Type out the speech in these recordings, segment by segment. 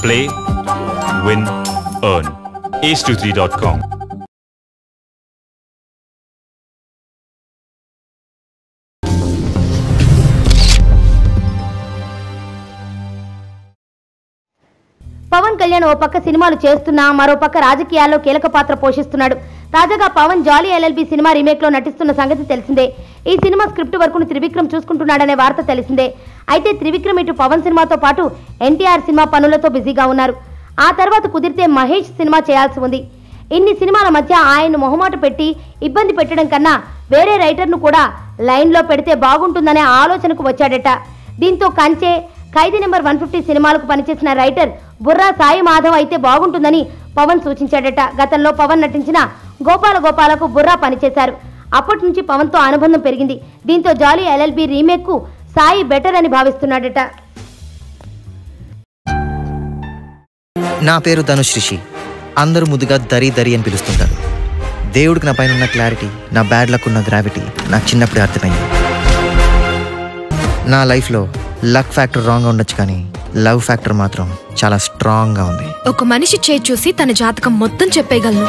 Play, win, earn. ace23.com. Pawan Kalyan ఓ పక్క సినిమాలు చేస్తున్నా మరో పక్క రాజకీయాల్లో కీలక పాత్ర పోషిస్తున్నాడు. తాజాగా పవన్ జాలీ ఎల్ఎల్బి సినిమా రీమేక్ లో నటిస్తున్న సంగతి తెలిసిందే. ఈ సినిమా స్క్రిప్ట్ వర్క్ను త్రివిక్రమ్ చూసుకుంటున్నాడనే వార్త తెలిసిందే. అయితే త్రివిక్రమ్ ఇటు పవన్ సినిమాతో పాటు ఎన్టీఆర్ సినిమా పనులతో బిజీగా ఉన్నారు. ఆ తర్వాత కుదిరితే మహేష్ సినిమా చేయాల్సి ఉంది. ఇన్ని సినిమాల మధ్య ఆయన్ను మొహమాట పెట్టి ఇబ్బంది పెట్టడం కన్నా వేరే రైటర్ను కూడా లైన్లో పెడితే బాగుంటుందనే ఆలోచనకు వచ్చాడట. దీంతో కంచె, ఖైదీ నెంబర్ 150 సినిమాలకు పనిచేసిన రైటర్ బుర్రా సాయి మాధవ్ అయితే బాగుంటుందని పవన్ సూచించాడట. గతంలో పవన్ నటించిన గోపాల గోపాలకు బుర్రా పనిచేశారు. అప్పటి నుంచి పవన్తో అనుబంధం పెరిగింది. దీంతో జాలీ ఎల్ఎల్బి రీమేక్ కు సాయి బెటర్ అని భావిస్తున్నాడట. నా పేరు ధనుష్ రిషి. అందరూ ముద్దుగా దరి దరి అని పిలుస్తుంటారు. దేవుడికి నా పైన ఉన్న క్లారిటీ, నా బ్యాడ్ లక్ ఉన్న గ్రావిటీ నాకు చిన్నప్పుడే అర్థమైంది. నా లైఫ్లో లక్ ఫ్యాక్టర్ రాంగ్గా ఉండొచ్చు, కానీ లవ్ ఫ్యాక్టర్ మాత్రం చాలా స్ట్రాంగ్గా ఉంది. ఒక మనిషి చేయి చూసి తన జాతకం మొత్తం చెప్పేయగలను.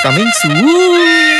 Coming soon.